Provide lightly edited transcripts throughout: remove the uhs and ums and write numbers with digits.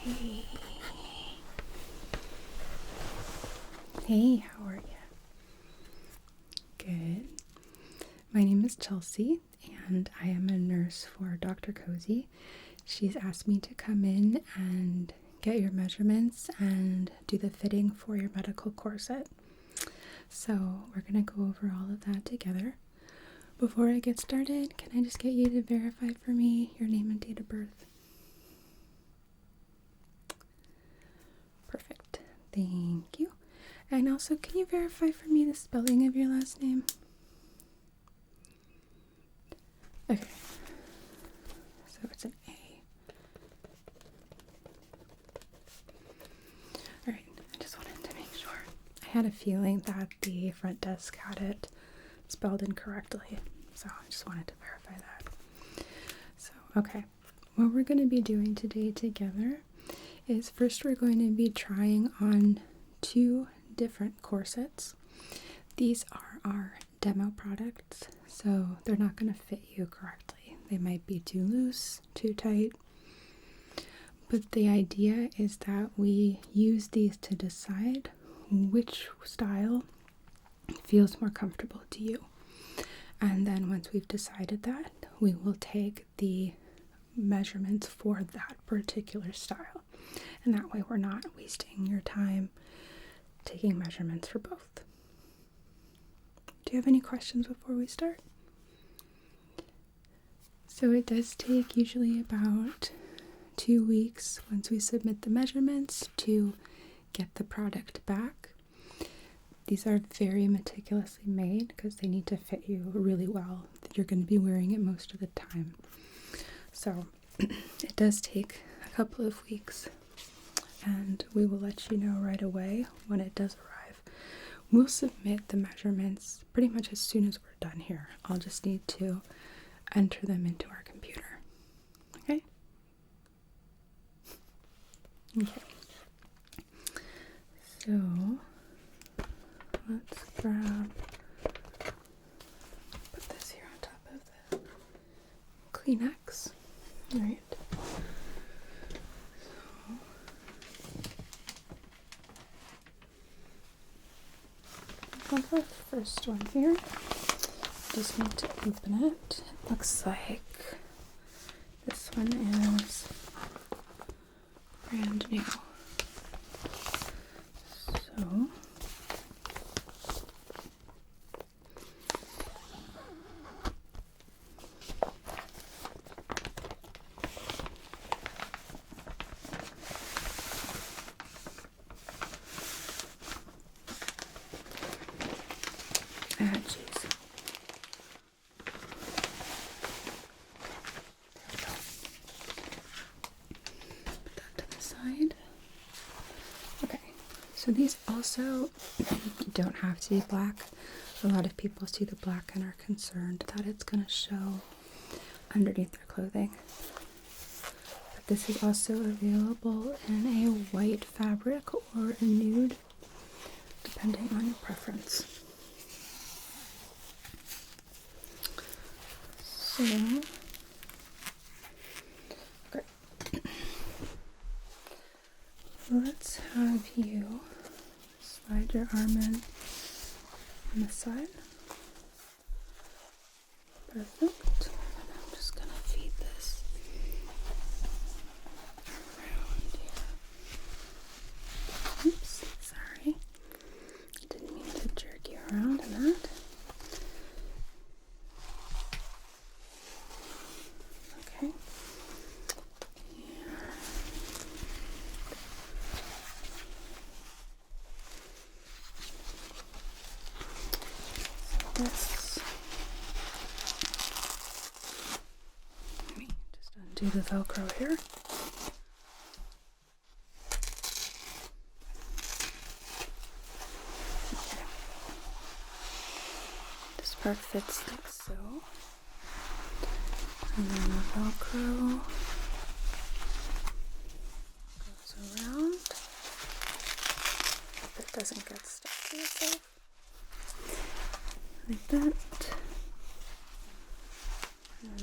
Hey. Hey, how are you? Good. My name is Chelsea, and I am a nurse for Dr. Cozy. She's asked me to come in and get your measurements and do the fitting for your medical corset. So we're going to go over all of that together. Before I get started, can I just get you to verify for me your name and date of birth? Perfect. Thank you. And also, can you verify for me the spelling of your last name? Okay. So it's an A. Alright, I just wanted to make sure. I had a feeling that the front desk had it spelled incorrectly, so I just wanted to verify that. So, okay. What we're going to be doing today together is first we're going to be trying on 2 different corsets. These are our demo products, so they're not going to fit you correctly. They might be too loose, too tight. But the idea is that we use these to decide which style feels more comfortable to you. And then once we've decided that, we will take the measurements for that particular style. And that way we're not wasting your time taking measurements for both. Do you have any questions before we start? So it does take usually about 2 weeks once we submit the measurements to get the product back. These are very meticulously made because they need to fit you really well. You're going to be wearing it most of the time. So it does take a couple of weeks, and we will let you know right away when it does arrive. We'll submit the measurements pretty much as soon as we're done here. I'll just need to enter them into our computer. Okay? Okay. So let's put this here on top of the Kleenex. All right. Got our first one here. Just need to open it. It looks like this one is brand new. So jeez. Put that to the side. Okay, so these also don't have to be black. A lot of people see the black and are concerned that it's going to show underneath their clothing. But this is also available in a white fabric or a nude, depending on your preference. So, okay. Let's have you slide your arm in on the side. Perfect. And I'm just gonna feed this around here. Oops, sorry. Didn't mean to jerk you around in that. Okay. This. Let me just undo the Velcro here. Okay. This part fits like so. And then the Velcro goes around. Hope it doesn't get stuck to yourself. Like that. And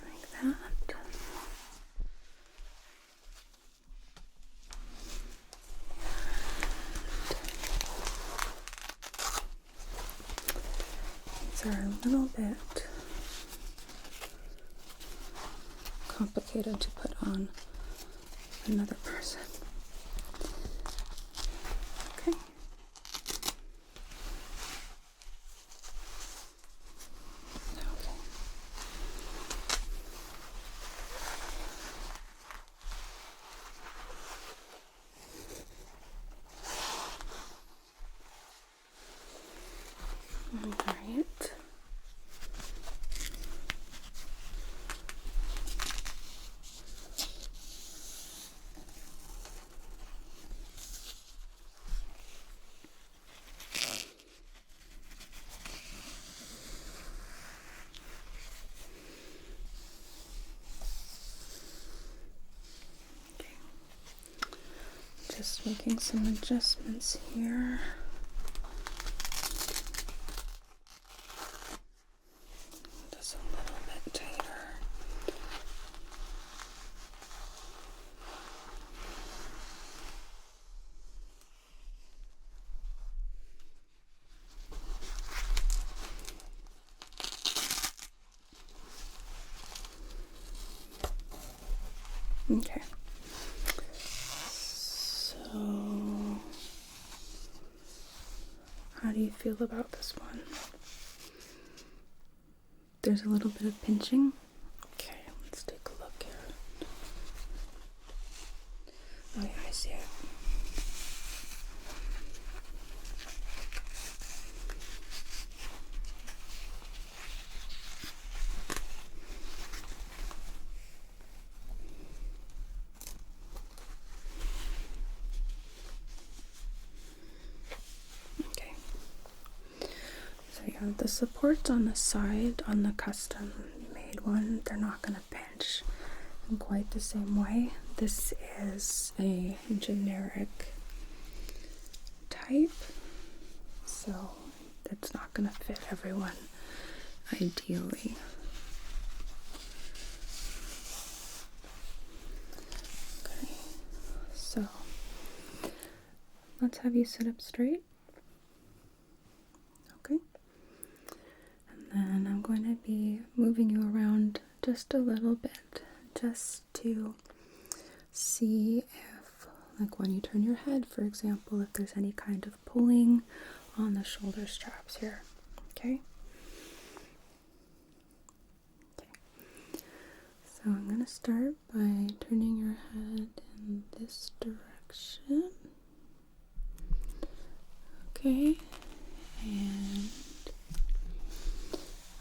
like that. a little bit complicated to put on another person. Okay. All right. Just making some adjustments here. Just a little bit tighter. Okay. So, how do you feel about this one? There's a little bit of pinching. Okay, let's take a look here. Oh yeah, I see it. Okay. So yeah, the supports on the side on the custom made one, they're not gonna pinch in quite the same way. This is a generic type, so it's not gonna fit everyone ideally. Okay, so let's have you sit up straight. Okay. And then I'm going to be moving you around just a little bit, just to see if, like when you turn your head, for example, if there's any kind of pulling on the shoulder straps here. Okay? Okay. So I'm going to start by turning your head in this direction. Okay. And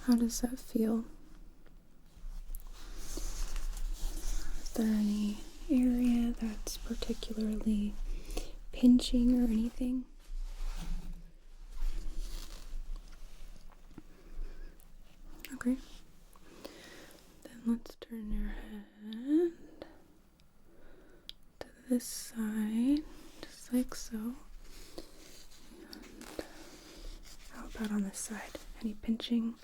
how does that feel? Is there any area that's particularly pinching or anything? Okay. Then let's turn your head to this side, just like so. And how about on this side? Any pinching?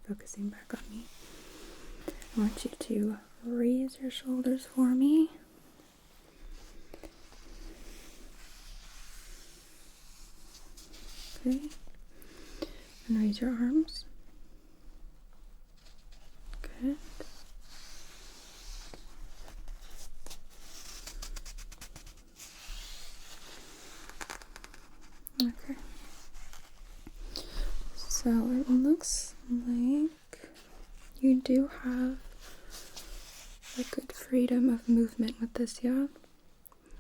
Focusing back on me. I want you to raise your shoulders for me. Okay. And raise your arms. Good. Okay. So it looks like you do have a good freedom of movement with this, yeah?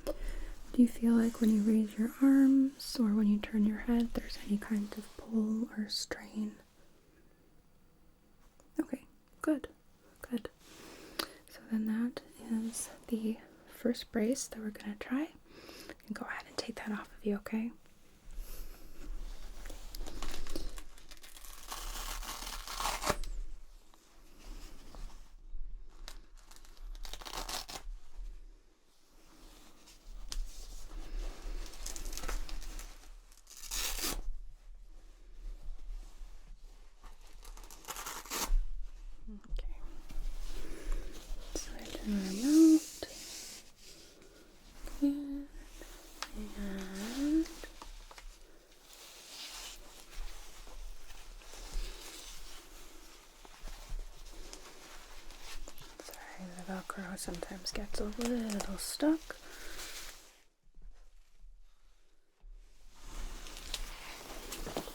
Do you feel like when you raise your arms or when you turn your head, there's any kind of pull or strain? Okay, good, good. So then that is the first brace that we're gonna try. You can go ahead and take that off of you, okay? Okay. sometimes gets a little stuck.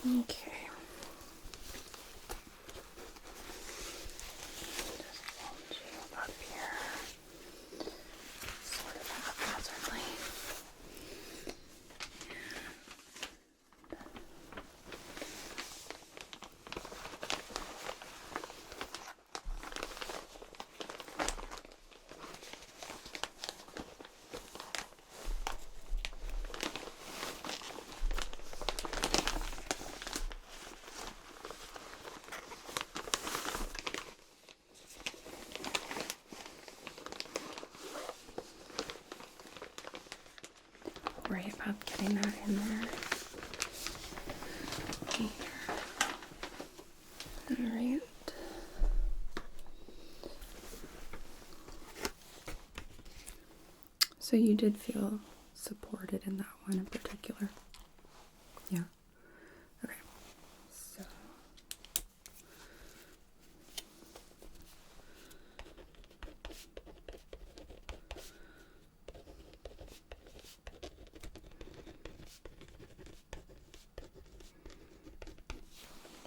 Okay. Just fold you up here, sort of haphazardly. Worry about getting that in there. Here. Alright. So you did feel supported in that one in particular? Yeah. Okay. So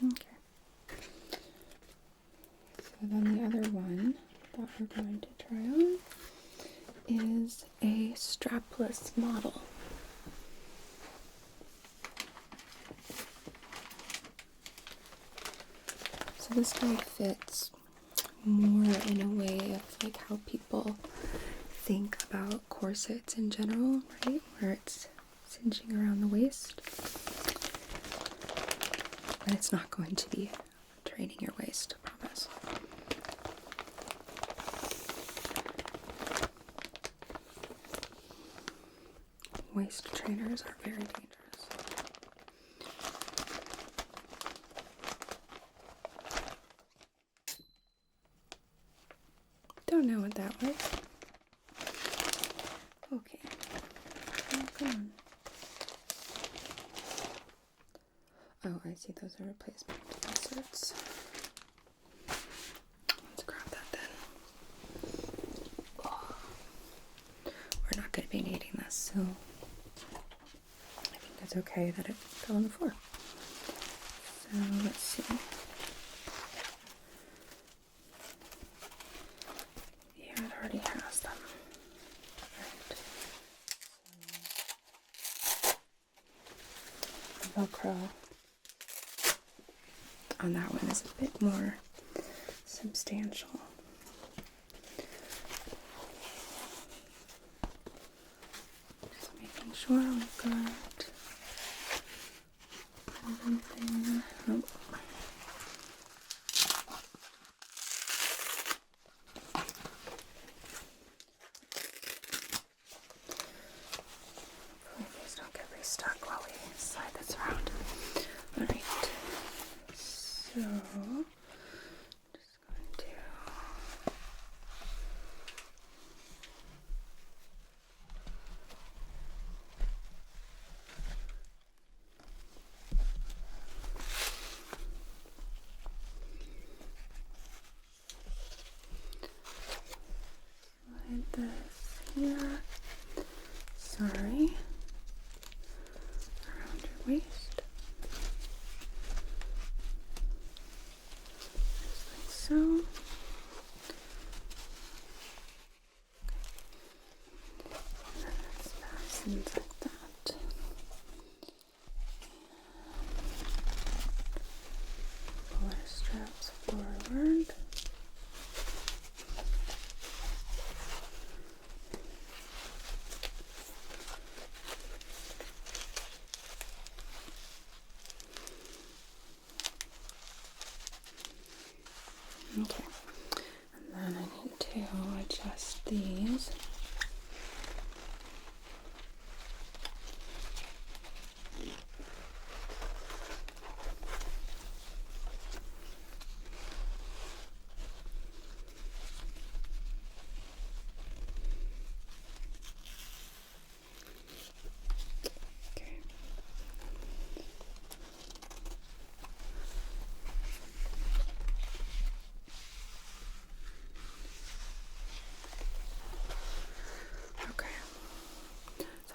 okay. So then the other one that we're going to try on is a strapless model. So this guy fits more in a way of like how people think about corsets in general, right? Where it's cinching around the waist. But it's not going to be training your waist, I promise. Waist trainers are very dangerous. Don't know what that was. Okay. Oh, come on. Oh, I see. Those are replacement inserts. Let's grab that then. Oh. We're not going to be needing this, so I think that's okay that it fell on the floor. So let's see. Yeah, it already has them. Right. So Velcro on that one is a bit more substantial. Just making sure we've got everything. Oh. Please don't get restuck while we slide this around. Alright. So, just going to slide this here. Sorry. Around your waist. Just like so. And then this fastens like that. Pull our straps forward.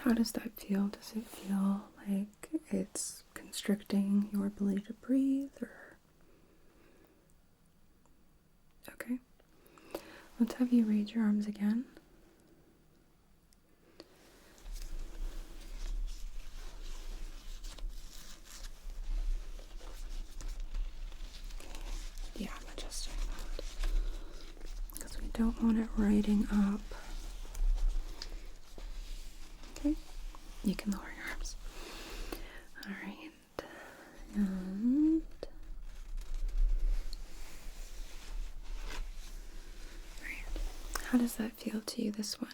How does that feel? Does it feel like it's constricting your ability to breathe, or? Okay. Let's have you raise your arms again. Yeah, I'm adjusting that because we don't want it riding up. Okay, you can lower your arms. All right, and all right. How does that feel to you? This one.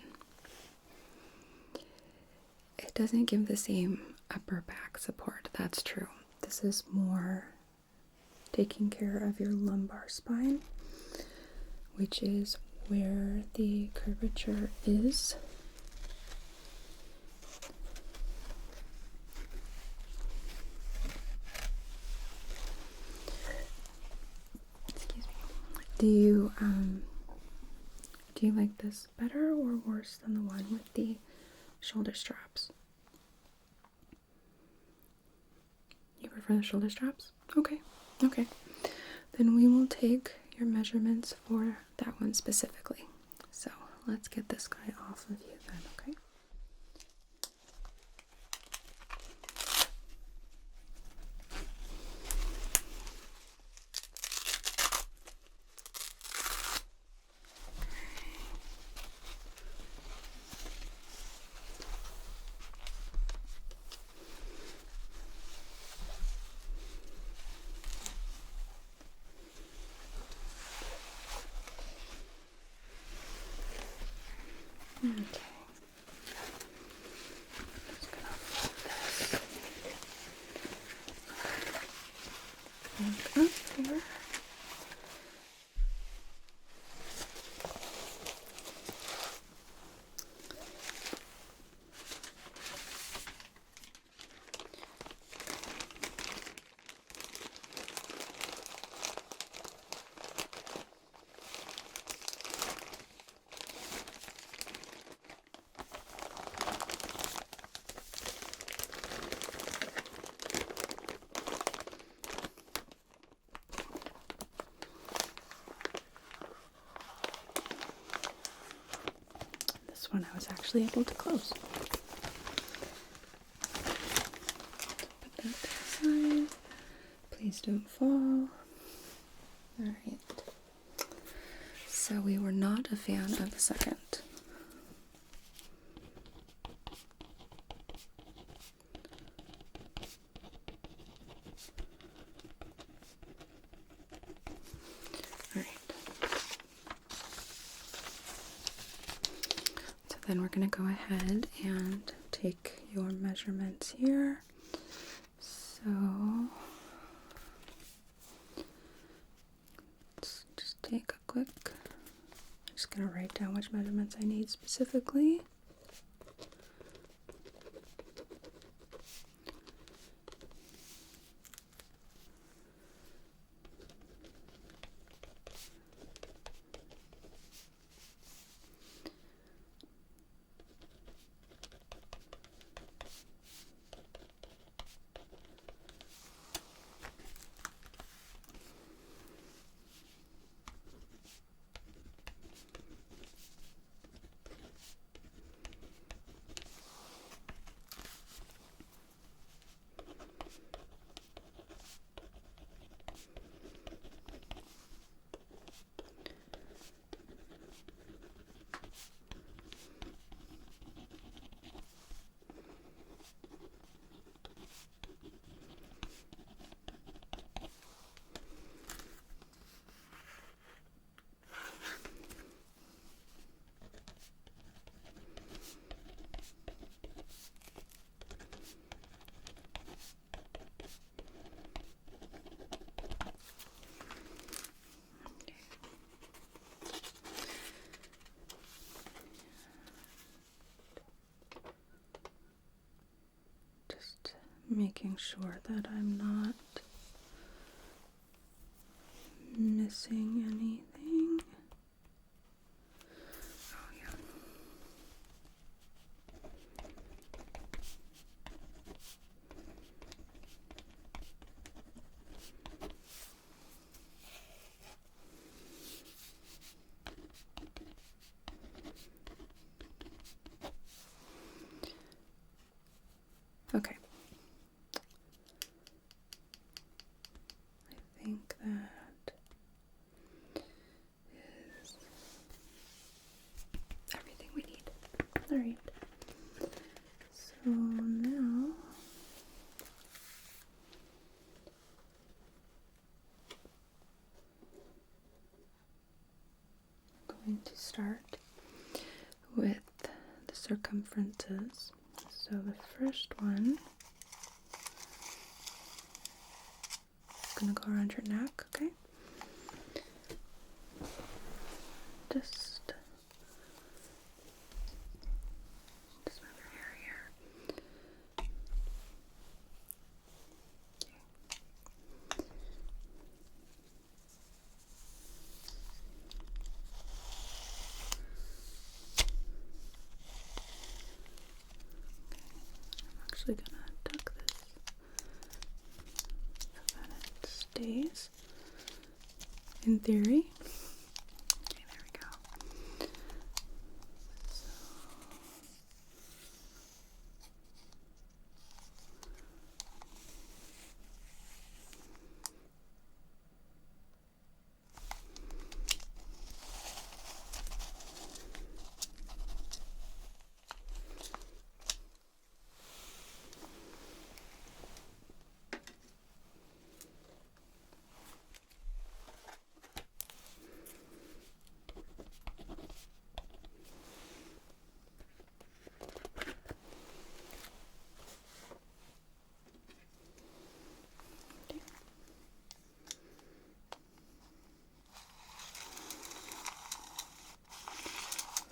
It doesn't give the same upper back support. That's true. This is more taking care of your lumbar spine, which is where the curvature is. Excuse me. Do you like this better or worse than the one with the shoulder straps? You prefer the shoulder straps? Okay. Okay. Then we will take your measurements for that one specifically. So let's get this guy off of you then, okay? Okay. Just gonna fold this back up here. This one I was actually able to close. Put that to the side. Please don't fall. Alright. So we were not a fan of the second. Alright. So then we're going to go ahead and take your measurements here. So let's just take a quick, I'm just going to write down which measurements I need specifically. Making sure that I'm not missing anything. Oh, yeah. Okay. I think that is everything we need. Alright. So now I'm going to start with the circumferences. So the first one is going to go around your neck, okay? Just move your hair here. I'm actually gonna tuck this so that it stays. In theory. Okay, there we go.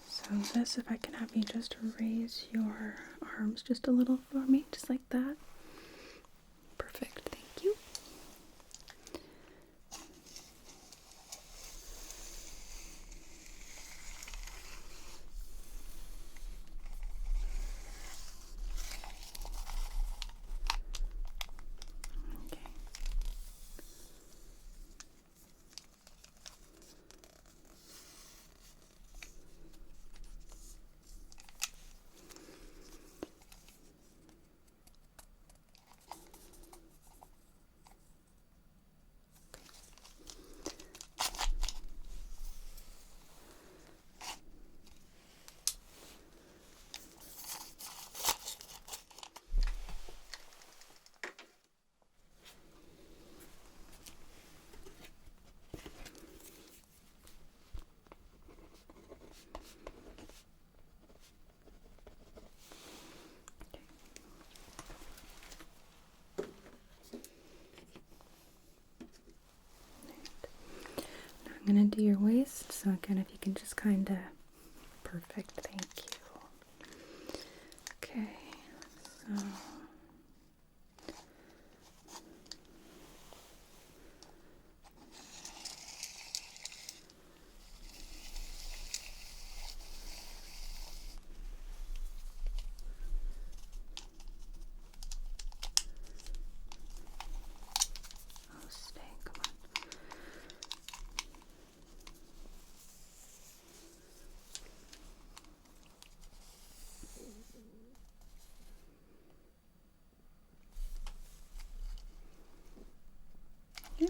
So this, if I can have you just raise your arms just a little for me, just like that. Perfect, thank you. Okay. I'm gonna do your waist, so again, if you can just kind of, perfect, thank you. Okay, so stay, come on. Yep.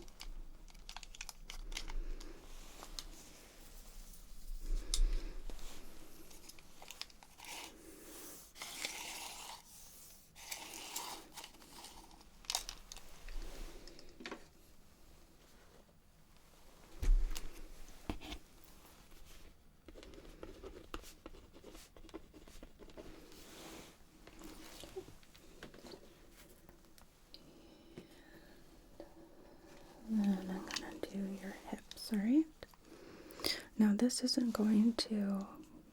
And I'm gonna do your hips, alright? Now this isn't going to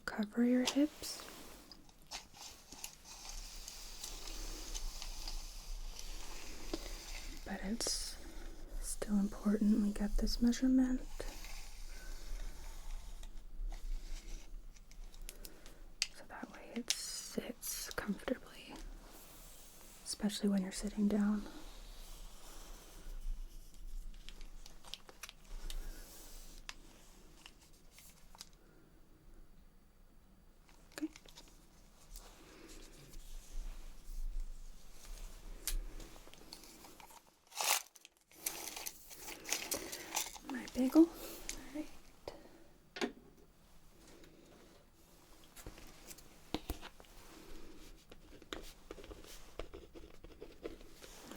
cover your hips. But it's still important we get this measurement. So that way it sits comfortably, especially when you're sitting down. Okay. bagel. All right.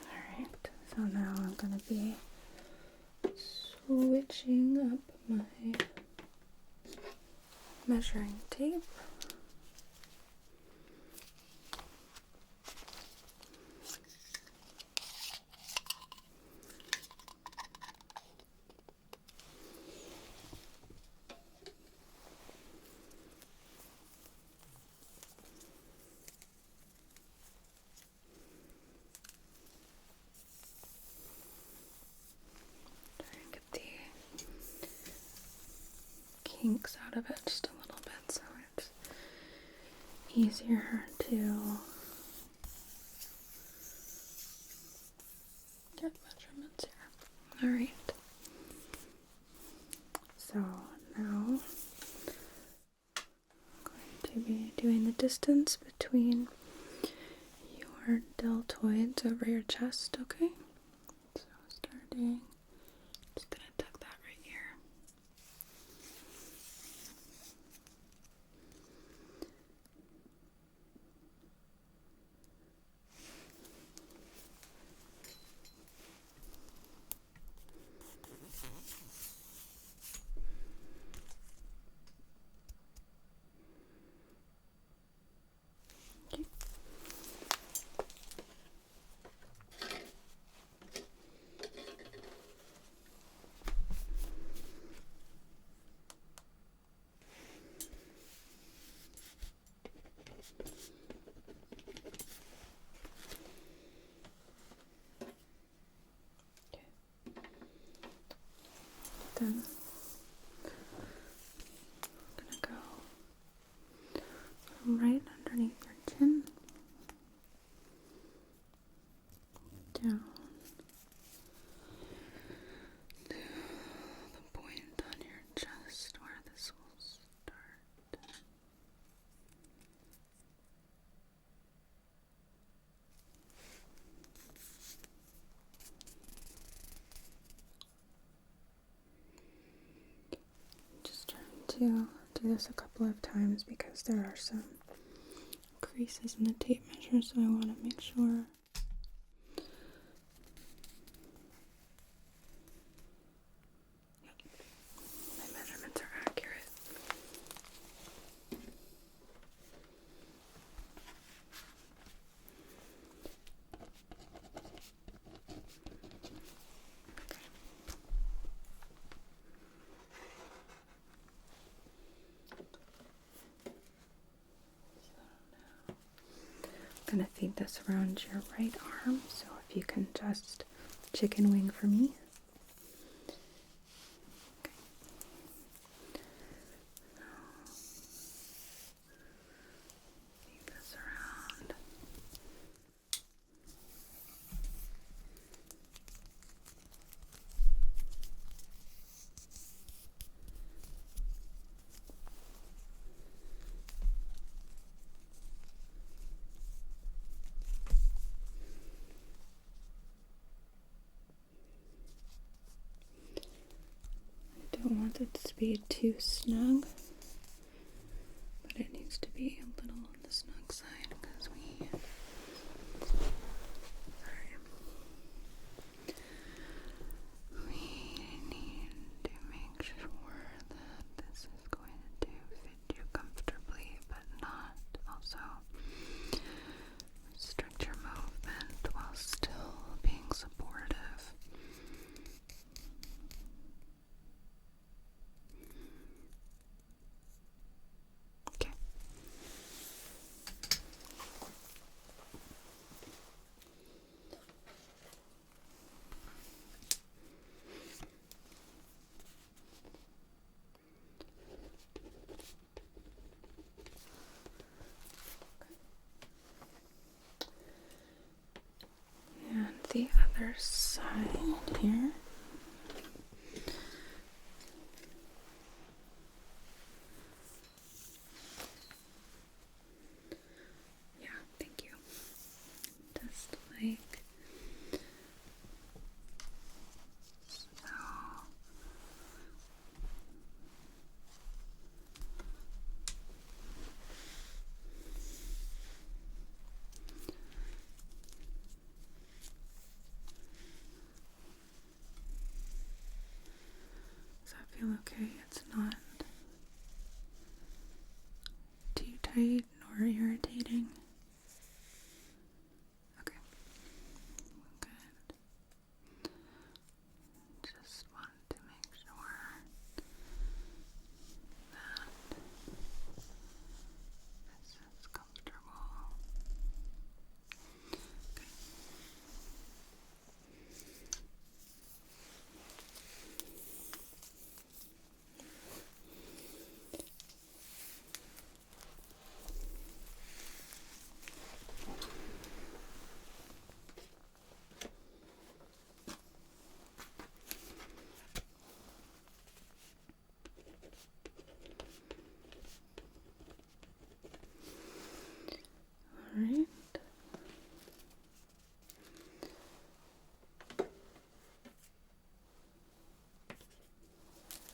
Alright, so now I'm going to be switching up my measuring tape. Get the kinks out of it just a little bit so it's easier to get measurements here. Alright. So now I'm going to be doing the distance between your deltoids over your chest, okay? So starting, just gonna tuck that right here. Okay. Then I'm gonna go right underneath your chin, down to the point on your chest where this will start. Just trying to do this a couple of times because there are some creases in the tape measure, so I want to make sure. Yep, my measurements are accurate. I'm gonna feed this around your right arm, so if you can just chicken wing for me. Okay. Feed this around. I don't want it to be too snug, but it needs to be a little on the snug side because we need to make sure that this is going to fit you comfortably, but not also restrict your movement while still being supportive. Okay. And the other side here. Yeah, thank you. Just like so. feel okay. It's not too tight nor irritating. Okay. Good. Just want to make sure that this is comfortable. Okay. All right.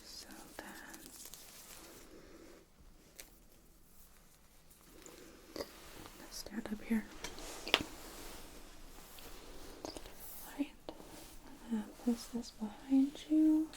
So then, let's stand up here. Alright, I'm gonna place this behind you.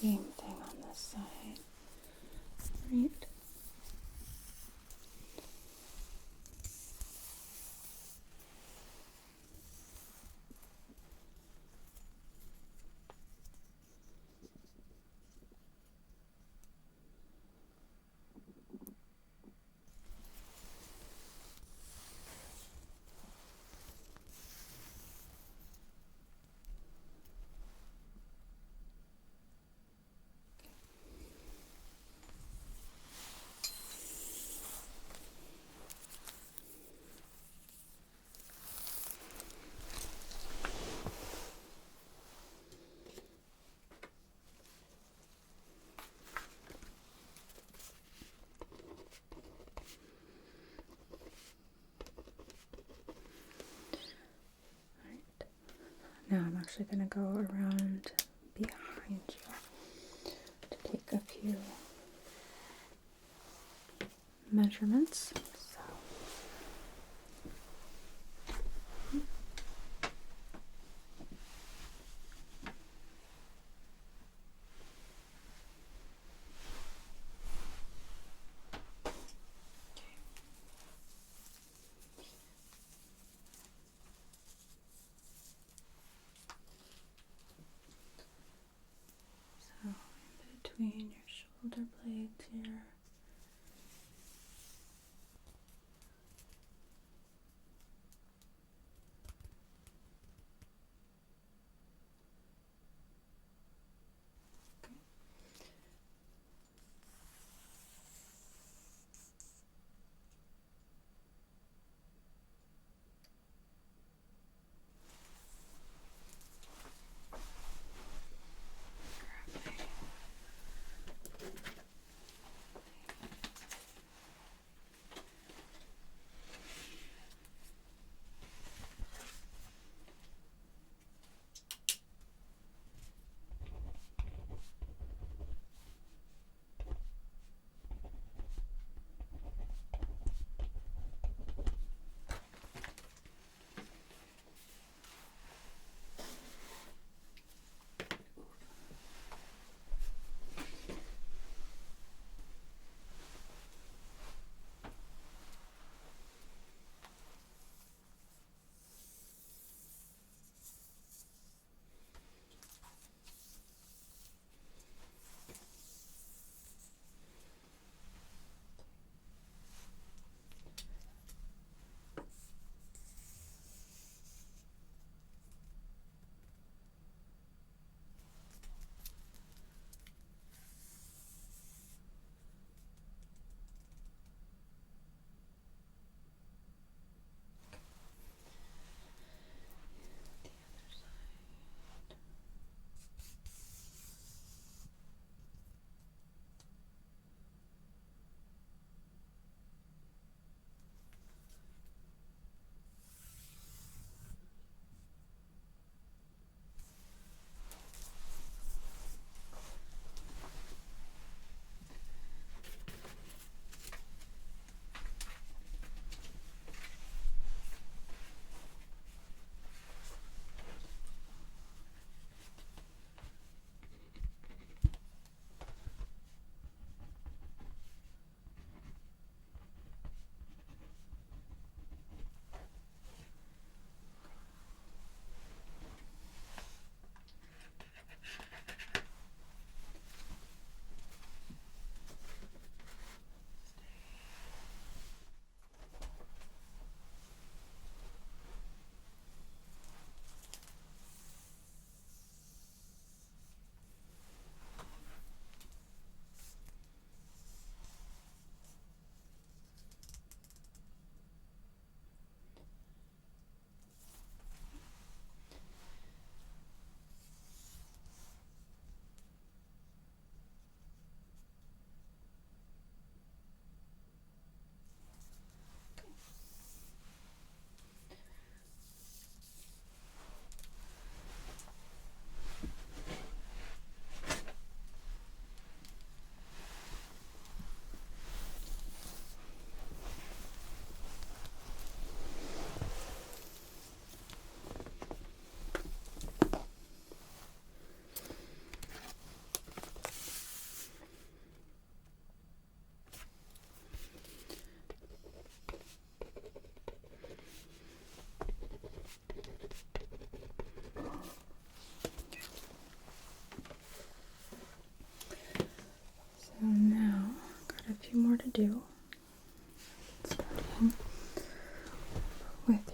Same thing on this side. Right. Now I'm actually going to go around behind you to take a few measurements. So, in between your shoulder blades here.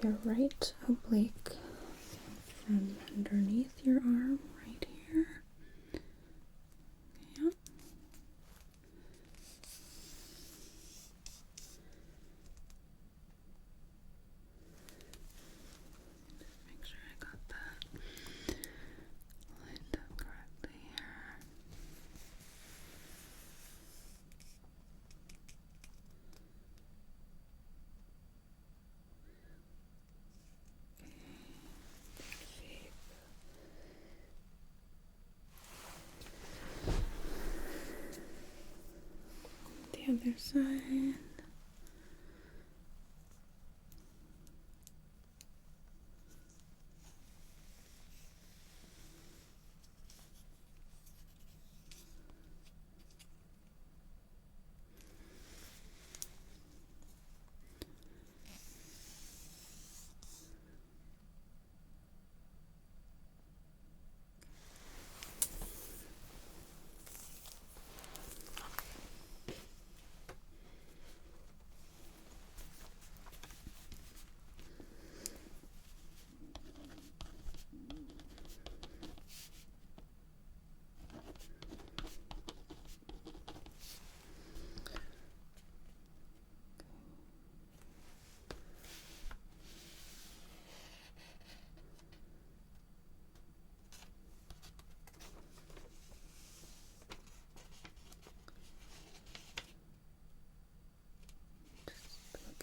your right oblique from underneath your arm right here. Yeah. Make sure I got that lined up correctly here. The other side.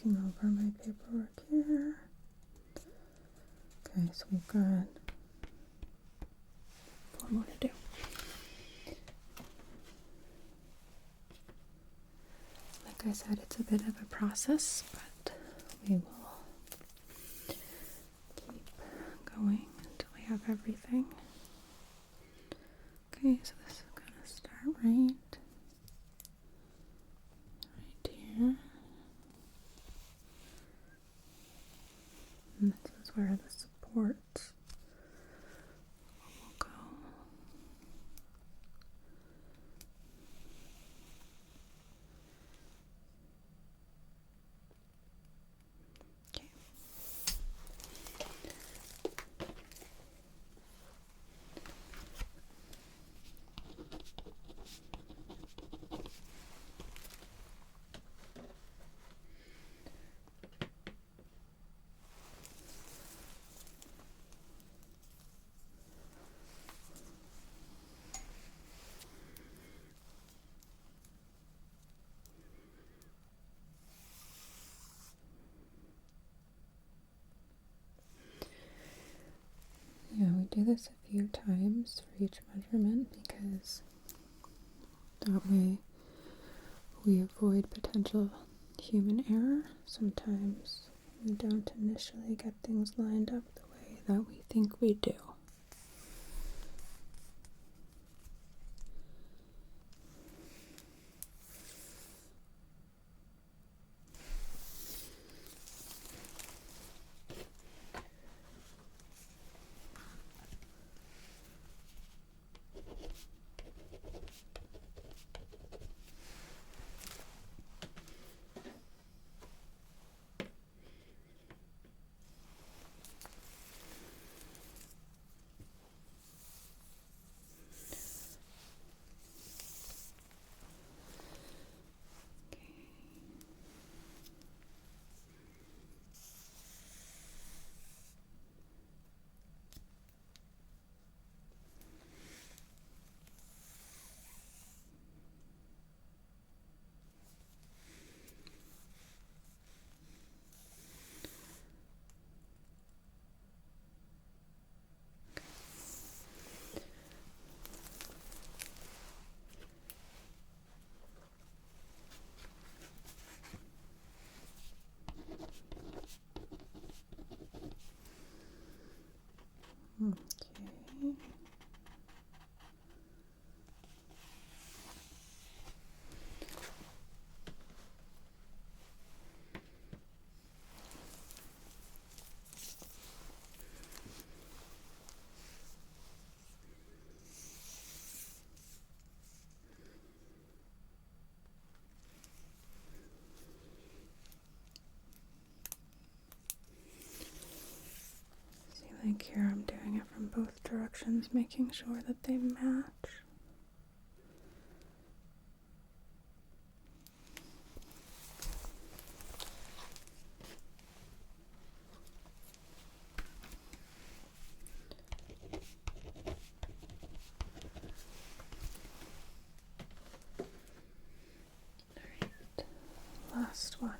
Looking over my paperwork here. Okay, so we've got 4 more to do. Like I said, it's a bit of a process, but we will keep going until we have everything. Okay, so this is gonna start right here. And this is where the supports will go. Okay. Yeah, we do this a few times for each measurement because that way we avoid potential human error. Sometimes we don't initially get things lined up the way that we think we do. Okay. like here I'm doing it from both directions, making sure that they match. Alright, last one.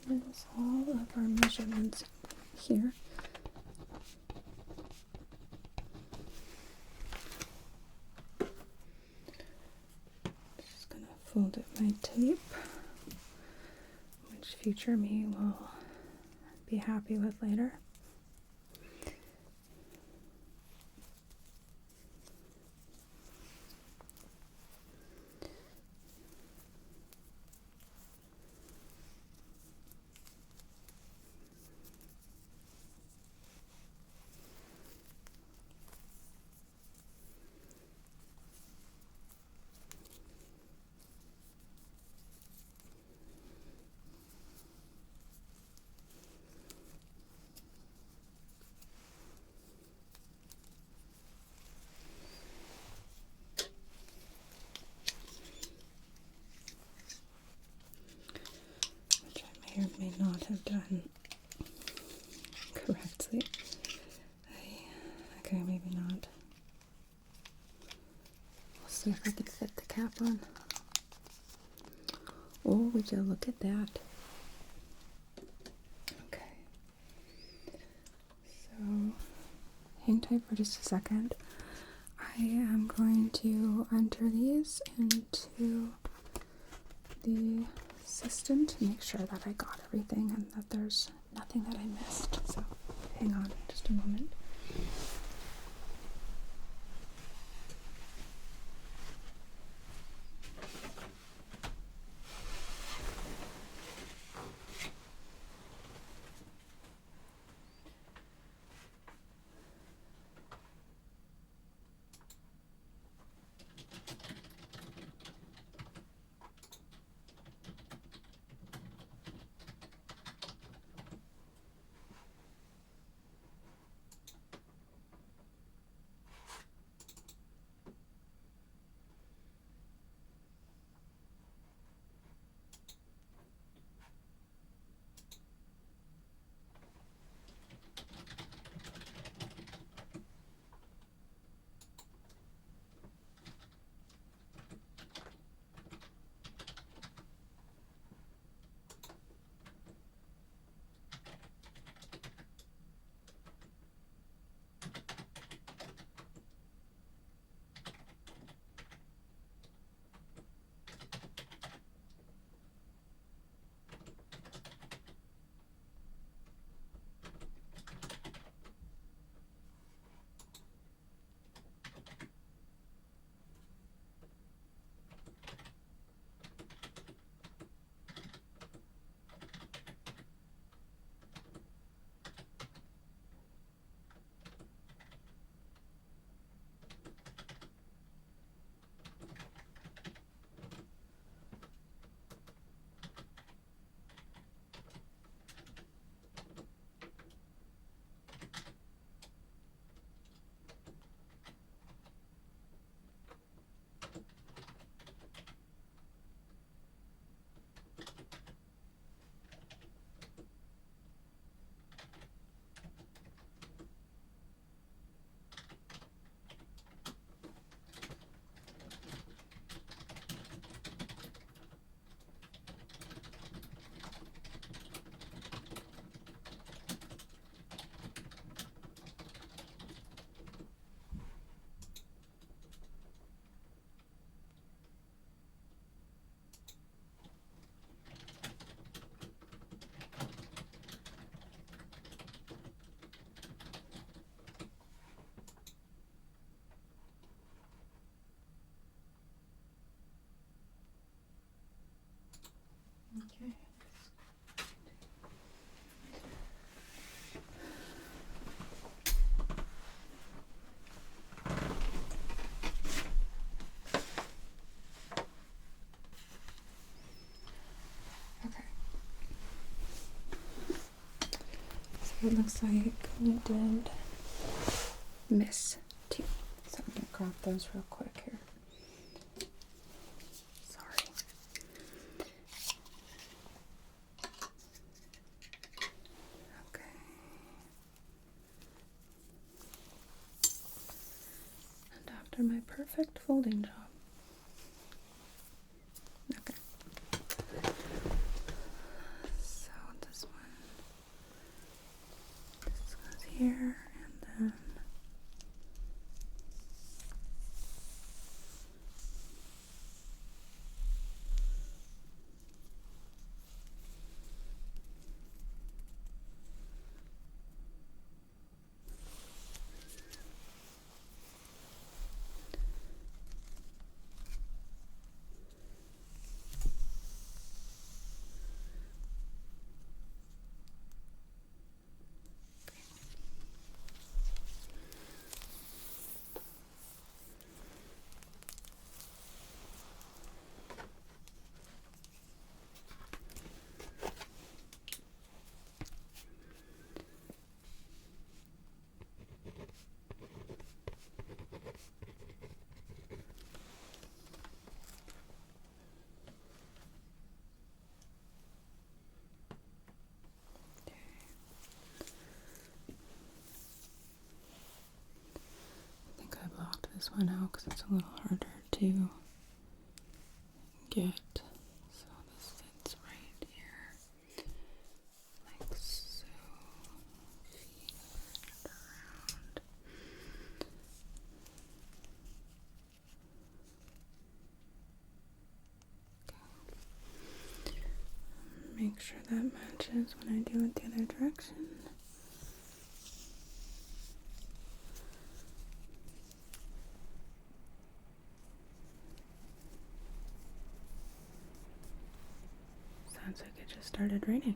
That is all of our measurements here. Just gonna fold up my tape, which future me will be happy with later. Which I may or may not have done correctly. Okay, maybe not. We'll see if I can fit the cap on. Oh, would you look at that? Okay. So, hang tight for just a second. I am going to enter these into the system to make sure that I got everything and that there's nothing that I missed. So, hang on just a moment. So it looks like you did miss 2. So I'm gonna grab those real quick here. Sorry. Okay. And after my perfect folding job. Okay. So this one, this goes here, and then I think I blocked this one out because it's a little harder to get. So this sits right here, like so. Feed it around. Okay. Make sure that matches when I do it the other direction. Sounds like it just started raining.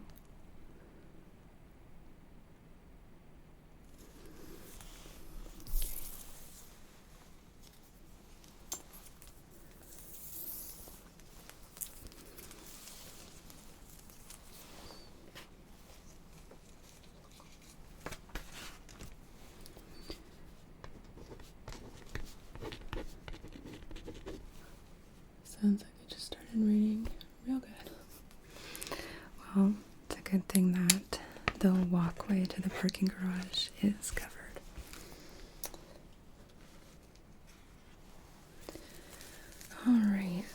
Sounds like it just started raining real good. Well, it's a good thing that the walkway to the parking garage is covered. Alright,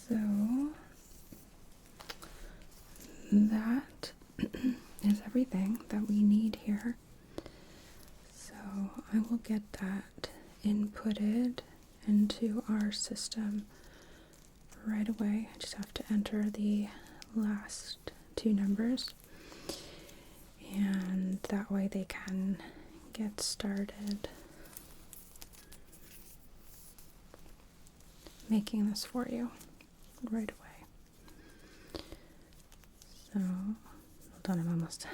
so that is everything that we need here. So I will get that inputted into our system right away. I just have to enter the last 2 numbers, and that way they can get started making this for you right away. So, hold on, I'm almost done.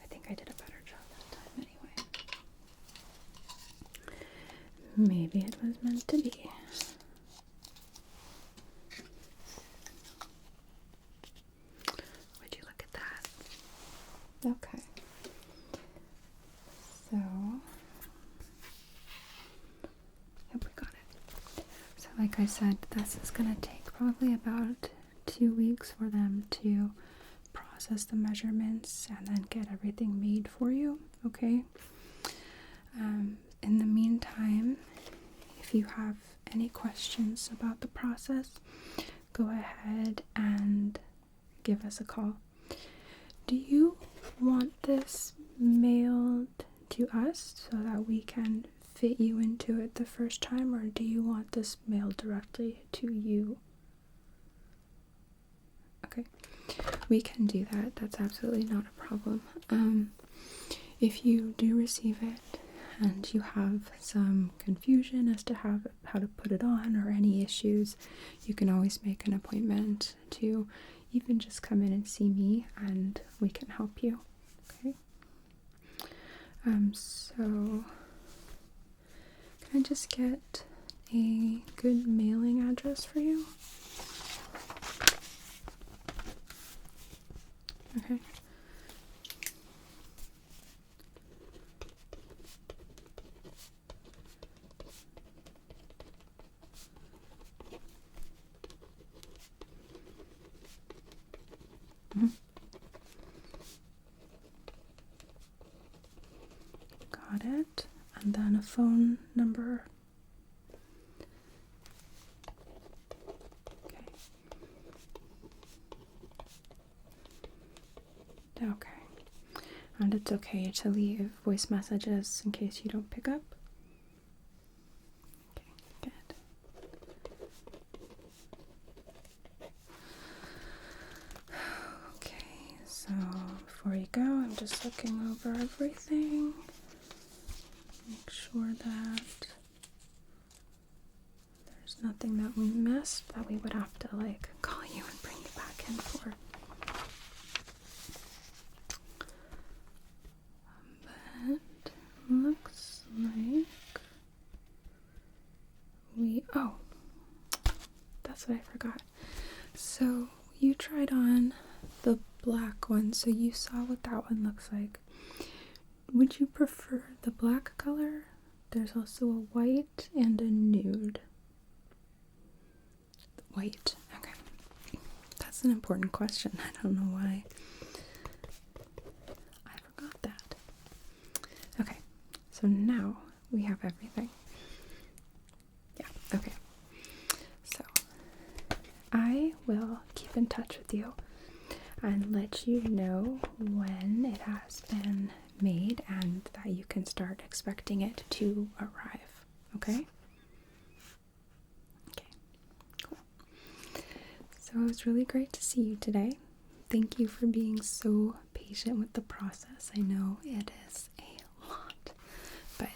I think I did a better job that time anyway. Maybe it was meant to be. Would you look at that? Okay. So, yep, we got it. So like I said, this is going to take probably about 2 weeks for them to process the measurements and then get everything made for you, okay? In the meantime, if you have any questions about the process, go ahead and give us a call. Do you want this mailed to us so that we can fit you into it the first time, or do you want this mailed directly to you? Okay, we can do that. That's absolutely not a problem. If you do receive it and you have some confusion as to how to put it on or any issues, you can always make an appointment to even just come in and see me and we can help you. Okay. So can I just get a good mailing address for you? Okay. Mhm. Got it. And then a phone number. Okay. Okay. And it's okay to leave voice messages in case you don't pick up. Okay, good. Okay, so before you go, I'm just looking over everything. Make sure that there's nothing that we missed that we would have to like call you and bring you back in for. But looks like oh, that's what I forgot. So you tried on the black one, so you saw what that one looks like. Would you prefer the black color? There's also a white and a nude. White. Okay. That's an important question. I don't know why I forgot that. Okay. So now we have everything. Yeah. Okay. So I will keep in touch with you and let you know when it has been made and that you can start expecting it to arrive. Okay? Okay, cool. So it was really great to see you today. Thank you for being so patient with the process. I know it is a lot, but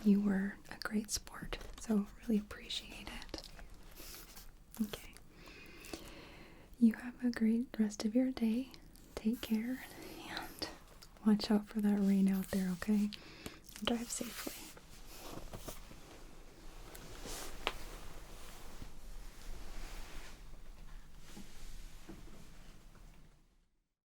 you were a great sport, so really appreciate it. Okay. You have a great rest of your day. Take care and watch out for that rain out there, okay? Drive safely.